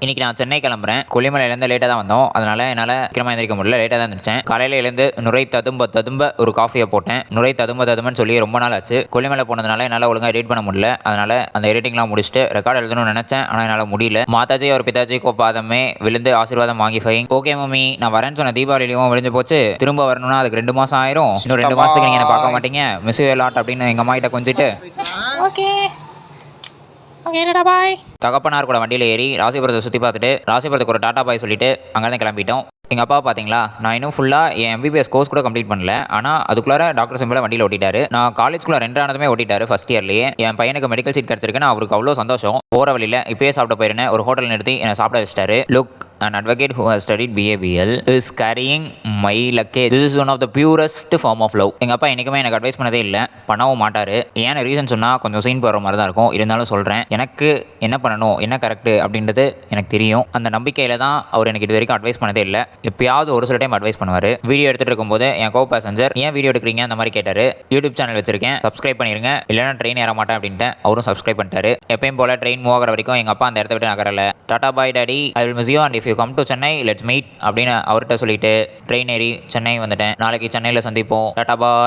இன்னைக்கு நான் சென்னை கிளம்புறேன். கொல்லிமலையிலேருந்து லேட்டாக தான் வந்தோம். அதனால் என்னால் சீக்கிரமாக எந்திரிக்க முடியல. லேட்டாக தான் இருந்துச்சேன். காலையில் எழுந்து நுரை ததும்ப ஒரு காஃபியை போட்டேன். நுரை ததும்பன்னு சொல்லி ரொம்ப நாள் ஆச்சு. கொல்லிமலை போனதுனால என்னால் ஒழுங்காக எடிட் பண்ண முடியல. அதனால் அந்த எடிட்டிங்லாம் முடிச்சுட்டு ரெக்கார்ட் எழுதணும்னு நினச்சேன். ஆனால் என்னால் முடியல. மாதாஜி ஒரு பிதாஜி பாதமே விழுந்து ஆசீர்வாதம் வாங்கி ஃபைங். ஓகே மம்மி, நான் வரேன்னு சொன்ன தீபாவளியும் விழுந்து போச்சு. திரும்ப வரணும்னா அதுக்கு 2 மாதம் ஆயிரும். இன்னும் 2 மாதத்துக்கு நீங்கள் என்ன பார்க்க மாட்டீங்க. மிஸ் யூ லாட் அப்படின்னு எங்கள் அம்மா கிட்ட கொஞ்சிட்டு ஓகே பாய். தகப்பனார் கூட வண்டியில் ஏறி ராசிபுரத்தை சுற்றி பார்த்துட்டு ராசிபுரத்துக்கு ஒரு டாட்டா பாய் சொல்லிட்டு அங்கேருந்து கிளம்பிட்டோம். எங்கள் அப்பா பார்த்தீங்களா, நான் இன்னும் ஃபுல்லாக என் MBBS கோர்ஸ் கூட கம்ப்ளீட் பண்ணல. ஆனால் அதுக்குள்ளார டாக்டர் சிம்பிளை வண்டியில் ஓட்டிட்டாரு. நான் காலேஜ்குள்ளே 2 ஆனதுமே ஓட்டிட்டாரு ஃபஸ்ட் இயர்லேயே. என் பையனுக்கு மெடிக்கல் சீட் கிடச்சிருக்குன்னு அவருக்கு அவ்வளோ சந்தோஷம். போகிற வழியில் இப்போயே சாப்பிட போயிருந்தேன். ஒரு ஹோட்டல் நிறுத்தி என்னை சாப்பிட வச்சிட்டாரு. Look, an advocate who has studied BABL is carrying my luggage. This is one of the purest form of love. எங்கள் அப்பா என்றைக்குமே எனக்கு அட்வைஸ் பண்ணதே இல்லை, பண்ணவும் மாட்டார். ஏன்னு ரீசன் சொன்னால் கொஞ்சம் சீன் போகிற மாதிரி தான் இருக்கும். இருந்தாலும் சொல்கிறேன், எனக்கு என்ன பண்ணணும், என்ன கரெக்டு அப்படின்றது எனக்கு தெரியும். அந்த நம்பிக்கையில் தான் அவர் எனக்கு இது வரைக்கும் அட்வைஸ் பண்ணதே இல்லை. எப்பயாவது ஒரு சில டைம் அட்வைஸ் பண்ணுவார். வீடியோ எடுத்துகிட்டு இருக்கும்போது என் கோ பேசஞ்சர் ஏன் வீடியோ எடுக்கிறீங்க அந்த மாதிரி கேட்டார். யூடியூப் சேனல் வச்சிருக்கேன், சப்ஸ்கிரைப் பண்ணிருங்க, இல்லைனா ட்ரெயின் ஏற மாட்டேன் அப்படின்ட்டு அவரும் சப்ஸ்கிரைப் பண்ணிட்டாரு. எப்பயும் போல் ட்ரெயின் மூவ் ஆகிற வரைக்கும் எங்கள் அப்பா அந்த இடத்த விட்டு நகரல. Tata bye daddy, I will miss you and if you come to Chennai let's meet அப்படின்னு அவர்கிட்ட சொல்லிட்டு ட்ரெயின் ஏறி சென்னை வந்துட்டேன். நாளைக்கு சென்னையில் சந்திப்போம். டாடா பாய்.